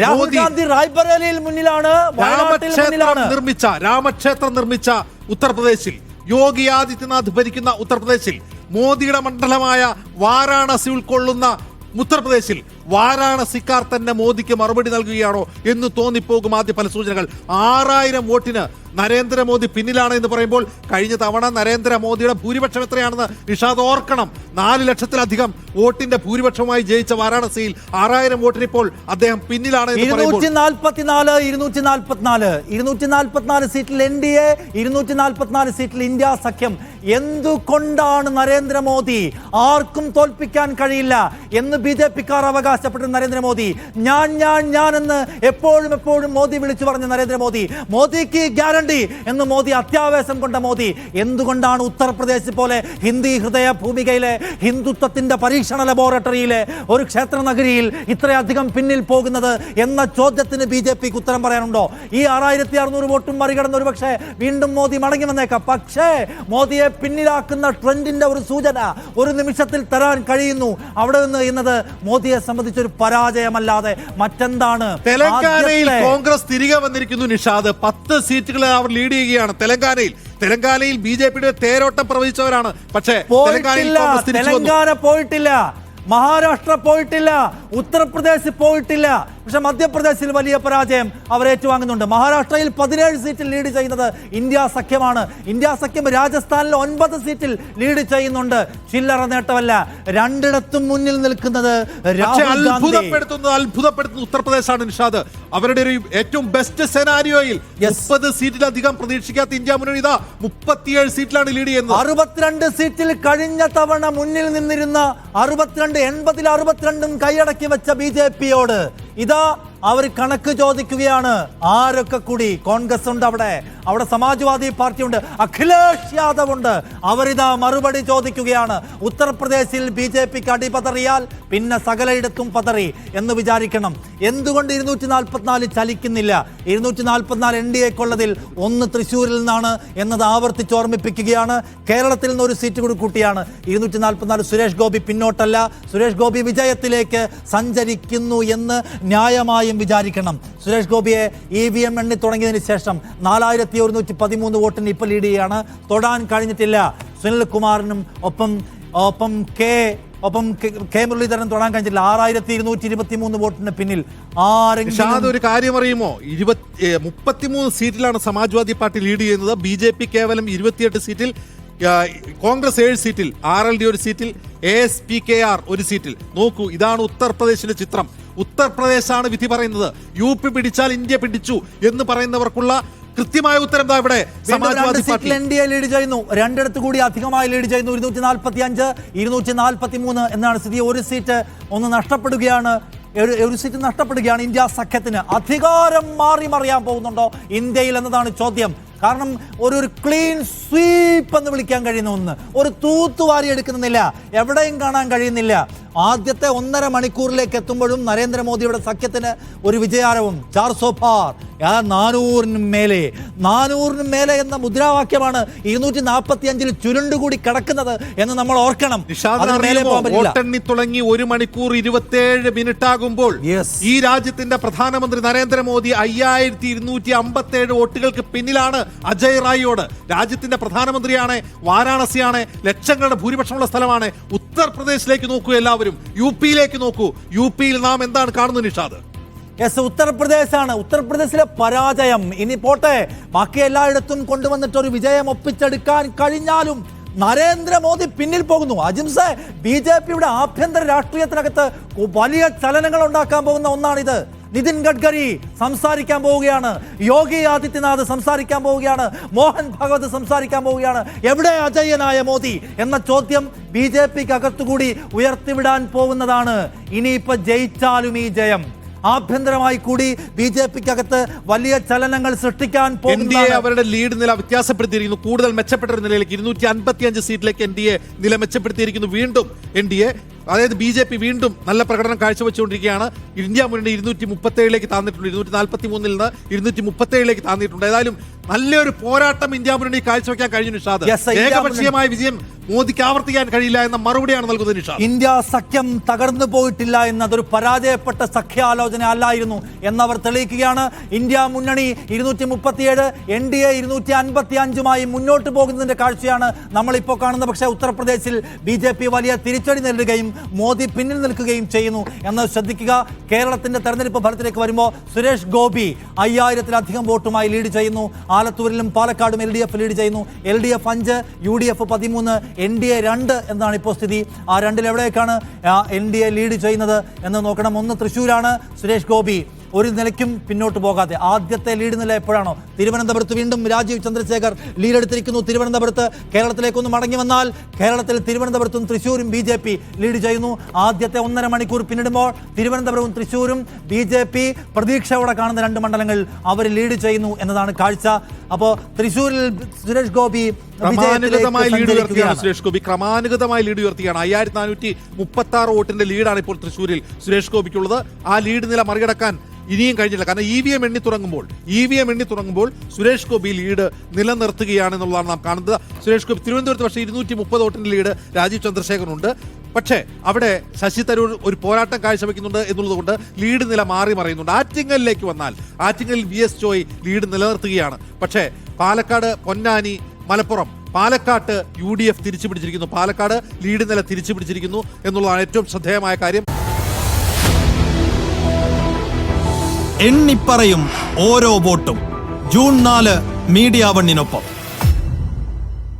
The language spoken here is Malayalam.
രാഹുൽ ഗാന്ധി റായ്ബറേലിയിൽ മുന്നിലാണ്, രാമക്ഷേത്രം നിർമ്മിച്ച ഉത്തർപ്രദേശിൽ, യോഗി ആദിത്യനാഥ് ഭരിക്കുന്ന ഉത്തർപ്രദേശിൽ, മോദിയുടെ മണ്ഡലമായ വാരാണസി ഉൾക്കൊള്ളുന്ന ഉത്തർപ്രദേശിൽ വാരാണസിക്കാർ തന്നെ മോദിക്ക് മറുപടി നൽകുകയാണോ എന്ന് തോന്നിപ്പോകും ആദ്യ പല സൂചനകൾ. 6000 വോട്ടിന് നരേന്ദ്രമോദി പിന്നിലാണ് എന്ന് പറയുമ്പോൾ കഴിഞ്ഞ തവണ നരേന്ദ്രമോദിയുടെ ഭൂരിപക്ഷം എത്രയാണെന്ന് നിഷാദ് ഓർക്കണം. 4 ലക്ഷത്തിലധികം വോട്ടിന്റെ ഭൂരിപക്ഷവുമായി ജയിച്ച വാരാണസിയിൽ 6000 വോട്ടിന് ഇപ്പോൾ അദ്ദേഹം പിന്നിലാണ് എന്ന് പറയുമ്പോൾ 244 സീറ്റിൽ NDA, 244 സീറ്റിൽ ഇന്ത്യ സഖ്യം. എന്തുകൊണ്ടാണ് നരേന്ദ്രമോദി ആർക്കും തോൽപ്പിക്കാൻ കഴിയില്ല എന്ന് BJPക്കാർ അവകാശപ്പെട്ട നരേന്ദ്രമോദി, ഞാൻ എന്ന് എപ്പോഴും മോദി വിളിച്ചു പറഞ്ഞ നരേന്ദ്രമോദി, മോദിക്ക് ഗ്യാരണ്ടി എന്ന് മോദി അത്യാവേശം കൊണ്ട മോദി, എന്തുകൊണ്ടാണ് ഉത്തർപ്രദേശ് പോലെ ഹിന്ദി ഹൃദയ ഭൂമികയിലെ ഹിന്ദുത്വത്തിന്റെ പരീക്ഷണ ലബോറട്ടറിയിലെ ഒരു ക്ഷേത്ര നഗരിയിൽ ഇത്രയധികം പിന്നിൽ പോകുന്നത് എന്ന ചോദ്യത്തിന് BJPക്ക് ഉത്തരം പറയാനുണ്ടോ? ഈ 6600 വോട്ടും മറികടന്ന് ഒരുപക്ഷെ വീണ്ടും മോദി മടങ്ങി വന്നേക്കാം. പക്ഷേ മോദിയെ പിന്നിലാക്കുന്ന ട്രെൻഡിന്റെ ഒരു സൂചന ഒരു നിമിഷത്തിൽ തരാൻ കഴിയുന്നു അവിടെ നിന്ന് എന്നത് മോദിയെ സംബന്ധിച്ചൊരു പരാജയമല്ലാതെ മറ്റെന്താണ്? തെലങ്കാനയിൽ കോൺഗ്രസ് തിരികെ വന്നിരിക്കുന്നു നിഷാദ്. 10 സീറ്റുകൾ അവർ ലീഡ് ചെയ്യുകയാണ്. തെലങ്കാനയിൽ BJPയുടെ തേരോട്ടം പ്രവചിച്ചവരാണ്. പക്ഷേ തെലങ്കാന പോയിട്ടില്ല, മഹാരാഷ്ട്ര പോയിട്ടില്ല, ഉത്തർപ്രദേശ് പോയിട്ടില്ല. പക്ഷെ മധ്യപ്രദേശിൽ വലിയ പരാജയം അവർ ഏറ്റുവാങ്ങുന്നുണ്ട്. മഹാരാഷ്ട്രയിൽ 17 സീറ്റിൽ ലീഡ് ചെയ്യുന്നത് ഇന്ത്യ സഖ്യമാണ്. ഇന്ത്യ സഖ്യം രാജസ്ഥാനിൽ 9 സീറ്റിൽ ലീഡ് ചെയ്യുന്നുണ്ട്. ചില്ലറ നേട്ടമല്ല, രണ്ടിടത്തും മുന്നിൽ നിൽക്കുന്നത് അത്ഭുതപ്പെടുത്തുന്ന ഉത്തർപ്രദേശാണ് നിഷാദ്. അവരുടെ ഒരു ഏറ്റവും ബെസ്റ്റ് സെനാരിയോയിൽ 30 സീറ്റിലധികം പ്രതീക്ഷിക്കാത്ത ഇന്ത്യ മുന്നണി ഇതാ 37 സീറ്റിലാണ് ലീഡ് ചെയ്യുന്നത്. 62 സീറ്റിൽ കഴിഞ്ഞ തവണ മുന്നിൽ നിന്നിരുന്ന 80-ൽ 62 കൈയടക്കി വെച്ച BJPയോട് ഇതാ അവർ കണക്ക് ചോദിക്കുകയാണ്. ആരൊക്കെ കൂടി? കോൺഗ്രസ് ഉണ്ട്, അവിടെ സമാജ്വാദി പാർട്ടി ഉണ്ട്, അഖിലേഷ് യാദവ് ഉണ്ട്. അവരിതാ മറുപടി ചോദിക്കുകയാണ്. ഉത്തർപ്രദേശിൽ BJPക്ക് അടിപതറിയാൽ പിന്നെ സകലയിടത്തും പതറി എന്ന് വിചാരിക്കണം. എന്തുകൊണ്ട് 244 ചലിക്കുന്നില്ല? 244 NDAക്കുള്ളതിൽ 1 തൃശ്ശൂരിൽ നിന്നാണ് എന്നത് ആവർത്തിച്ച് ഓർമ്മിപ്പിക്കുകയാണ്. കേരളത്തിൽ നിന്ന് 1 സീറ്റ് കൂടി കൂട്ടിയാണ് 244. സുരേഷ് ഗോപി പിന്നോട്ടല്ല, സുരേഷ് ഗോപി വിജയത്തിലേക്ക് സഞ്ചരിക്കുന്നു എന്ന് ന്യായമായും വിചാരിക്കണം. സുരേഷ് ഗോപിയെ EVM എണ്ണി തുടങ്ങിയതിന് ശേഷം 4113 വോട്ടിന് ഇപ്പോൾ ലീഡ് ചെയ്യാണ്. തൊടാൻ കഴിഞ്ഞിട്ടില്ല സുനിൽ കുമാറിനും ഒപ്പം കെ മുരളീധരൻ തൊടാൻ കഴിഞ്ഞിട്ടില്ല. 6223 വോട്ടിന് പിന്നിൽ ആരെങ്കിലും ഒരു കാര്യം അറിയുമോ? 33 സീറ്റിലാണ് സമാജ്വാദി പാർട്ടി ലീഡ് ചെയ്യുന്നത്. BJP കേവലം 28 സീറ്റിൽ, കോൺഗ്രസ് 7 സീറ്റിൽ, RLD 1 സീറ്റിൽ, ASPKR 1 സീറ്റിൽ. നോക്കൂ, ഇതാണ് ഉത്തർപ്രദേശിന്റെ ചിത്രം. ഉത്തർപ്രദേശാണ് വിധി പറയുന്നത്. UP പിടിച്ചാൽ ഇന്ത്യ പിടിച്ചു എന്ന് പറയുന്നവർക്കുള്ള കൃത്യമായ ഉത്തരം ഇവിടെ സമാജ്വാദി പാർട്ടി NDA ലീഡ് ചെയ്യുന്നു. രണ്ടിടത്ത് കൂടി അധികമായി ലീഡ് ചെയ്യുന്നു. 245, 243 എന്നാണ് സ്ഥിതി. 1 സീറ്റ് നഷ്ടപ്പെടുകയാണ്. ഒരു സീറ്റ് നഷ്ടപ്പെടുകയാണ് ഇന്ത്യ സഖ്യത്തിന്. അധികാരം മറിയാൻ പോകുന്നുണ്ടോ ഇന്ത്യയിൽ എന്നതാണ് ചോദ്യം. കാരണം ഒരു ക്ലീൻ സ്വീപ്പ് എന്ന് വിളിക്കാൻ കഴിയുന്ന ഒന്ന്, ഒരു തൂത്തുവാരി എടുക്കുന്നില്ല, എവിടെയും കാണാൻ കഴിയുന്നില്ല. ആദ്യത്തെ 1.5 മണിക്കൂറിലേക്ക് എത്തുമ്പോഴും നരേന്ദ്രമോദിയുടെ സഖ്യത്തിന് ഒരു വിജയാരവം. 400 പാർ, 400 മേലെ എന്ന മുദ്രാവാക്യമാണ് 245 ചുരുണ്ടുകൂടി കിടക്കുന്നത് എന്ന് നമ്മൾ ഓർക്കണം. വോട്ടെണ്ണി തുടങ്ങി 1 മണിക്കൂർ 27 മിനിറ്റ് ആകുമ്പോൾ ഈ രാജ്യത്തിന്റെ പ്രധാനമന്ത്രി നരേന്ദ്രമോദി 5257 വോട്ടുകൾക്ക് പിന്നിലാണ് അജയ് റായിയോട്. രാജ്യത്തിന്റെ പ്രധാനമന്ത്രിയാണ്, വാരാണസിയാണ്, ലക്ഷങ്ങളുടെ ഭൂരിപക്ഷമുള്ള സ്ഥലമാണ്. ഉത്തർപ്രദേശിലേക്ക് നോക്കൂ, എല്ലാവരും UPയിലേക്ക് നോക്കൂ. UPയിൽ നാം എന്താണ് കാണുന്നത് നിഷാദ്? ഉത്തർപ്രദേശാണ്. ഉത്തർപ്രദേശിലെ പരാജയം ഇനി പോട്ടെ, ബാക്കി എല്ലായിടത്തും കൊണ്ടുവന്നിട്ട് ഒരു വിജയം ഒപ്പിച്ചെടുക്കാൻ കഴിഞ്ഞാലും നരേന്ദ്രമോദി പിന്നിൽ പോകുന്നു. അജിംസെ, BJPയുടെ ആഭ്യന്തര രാഷ്ട്രീയത്തിനകത്ത് വലിയ ചലനങ്ങൾ ഉണ്ടാക്കാൻ പോകുന്ന ഒന്നാണിത്. നിതിൻ ഗഡ്കരി സംസാരിക്കാൻ പോവുകയാണ്, യോഗി ആദിത്യനാഥ് സംസാരിക്കാൻ പോവുകയാണ്, മോഹൻ ഭഗവത് സംസാരിക്കാൻ പോവുകയാണ്. എവിടെ അജയ്യനായ മോദി എന്ന ചോദ്യം BJPക്ക് അകത്തുകൂടി ഉയർത്തിവിടാൻ പോകുന്നതാണ്. ഇനിയിപ്പോ ജയിച്ചാലും ഈ ജയം ആഭ്യന്തരമായി കൂടി BJPക്കകത്ത് വലിയ ചലനങ്ങൾ സൃഷ്ടിക്കാൻ പോകുന്നു. അവരുടെ ലീഡ് നില വ്യത്യാസപ്പെടുത്തിയിരിക്കുന്നു. കൂടുതൽ മെച്ചപ്പെട്ട നിലയിലേക്ക് 255 സീറ്റിലേക്ക് NDA നില മെച്ചപ്പെടുത്തിയിരിക്കുന്നു. വീണ്ടും NDA, അതായത് BJP വീണ്ടും നല്ല പ്രകടനം കാഴ്ചവെച്ചുകൊണ്ടിരിക്കുകയാണ്. ഇന്ത്യ മുന്നണി 237ലേക്ക് താന്നിട്ടുണ്ട്. 243 നിന്ന് 237ലേക്ക് താന്നിട്ടുണ്ട്. ഏതായാലും നല്ലൊരു പോരാട്ടം ഇന്ത്യ മുന്നണി കാഴ്ചവെക്കാൻ കഴിഞ്ഞു നിഷാദ്. ഏകപക്ഷീയമായ വിജയം മോദിക്ക് ആവർത്തിക്കാൻ കഴിയില്ല എന്ന മറുപടിയാണ് നൽകുന്നത് നിഷാദ്. ഇന്ത്യ സഖ്യം തകർന്നു പോയിട്ടില്ല എന്നതൊരു പരാജയപ്പെട്ട സഖ്യാലോചന അല്ലായിരുന്നു എന്നവർ തെളിയിക്കുകയാണ്. ഇന്ത്യ മുന്നണി 237, NDA 255 മുന്നോട്ട് പോകുന്നതിന്റെ കാഴ്ചയാണ് നമ്മളിപ്പോൾ കാണുന്നത്. പക്ഷേ ഉത്തർപ്രദേശിൽ BJP വലിയ തിരിച്ചടി നേരിടുകയും മോദി പിന്നിൽ നിൽക്കുകയും ചെയ്യുന്നു എന്നത് ശ്രദ്ധിക്കുക. കേരളത്തിന്റെ തെരഞ്ഞെടുപ്പ് ഫലത്തിലേക്ക് വരുമ്പോൾ സുരേഷ് ഗോപി 5000-ലധികം വോട്ടുമായി ലീഡ് ചെയ്യുന്നു. ആലത്തൂരിലും പാലക്കാടും LDF ലീഡ് ചെയ്യുന്നു. LDF 5, UDF 13, NDA 2 എന്നാണ് ഇപ്പോൾ സ്ഥിതി. ആ രണ്ടിൽ എവിടേക്കാണ് NDA ലീഡ് ചെയ്യുന്നത് എന്ന് നോക്കണം. ഒന്ന് തൃശ്ശൂരാണ്. സുരേഷ് ഗോപി ഒരു നിലയ്ക്കും പിന്നോട്ട് പോകാതെ ആദ്യത്തെ ലീഡ് നില എപ്പോഴാണോ തിരുവനന്തപുരത്ത് വീണ്ടും രാജീവ് ചന്ദ്രശേഖർ ലീഡ് എടുത്തിരിക്കുന്നു. തിരുവനന്തപുരത്ത് കേരളത്തിലേക്കൊന്ന് മടങ്ങി വന്നാൽ കേരളത്തിൽ തിരുവനന്തപുരത്തും തൃശ്ശൂരും BJP ലീഡ് ചെയ്യുന്നു. ആദ്യത്തെ 1.5 മണിക്കൂർ പിന്നിടുമ്പോൾ തിരുവനന്തപുരവും തൃശ്ശൂരും BJP പ്രതീക്ഷയോടെ കാണുന്ന 2 മണ്ഡലങ്ങൾ അവർ ലീഡ് ചെയ്യുന്നു എന്നതാണ് കാഴ്ച. അപ്പോൾ തൃശ്ശൂരിൽ സുരേഷ് ഗോപി ക്രമാനുഗതമായി ലീഡ് ഉയർത്തിയാണ്. സുരേഷ് ഗോപി ക്രമാനുഗതമായി ലീഡ് ഉയർത്തിയാണ്. 5436 വോട്ടിന്റെ ലീഡാണ് ഇപ്പോൾ തൃശ്ശൂരിൽ സുരേഷ് ഗോപിക്കുള്ളത്. ആ ലീഡ് നില മറികടക്കാൻ ഇനിയും കഴിഞ്ഞില്ല. കാരണം EVM എണ്ണി തുടങ്ങുമ്പോൾ സുരേഷ് ഗോപി ലീഡ് നിലനിർത്തുകയാണെന്നുള്ളതാണ് നാം കാണുന്നത്. സുരേഷ് ഗോപി തിരുവനന്തപുരത്ത് പക്ഷേ 230 വോട്ടിന്റെ ലീഡ് രാജീവ് ചന്ദ്രശേഖറിനുണ്ട്. പക്ഷേ അവിടെ ശശി തരൂർ ഒരു പോരാട്ടം കാഴ്ചവെക്കുന്നുണ്ട് എന്നുള്ളതുകൊണ്ട് ലീഡ് നില മാറി മറിയുന്നുണ്ട്. ആറ്റിങ്ങലിലേക്ക് വന്നാൽ ആറ്റിങ്ങലിൽ VS ജോയ് ലീഡ് നിലനിർത്തുകയാണ്. പക്ഷേ പാലക്കാട്, പൊന്നാനി, മലപ്പുറം, പാലക്കാട്ട് UDF തിരിച്ചു പിടിച്ചിരിക്കുന്നു. പാലക്കാട് ലീഡ് നില തിരിച്ചു പിടിച്ചിരിക്കുന്നു എന്നുള്ളതാണ് ഏറ്റവും ശ്രദ്ധേയമായ കാര്യം. എണ്ണിപ്പറയും ഓരോ വോട്ടും. June 4 media 1-നൊപ്പം.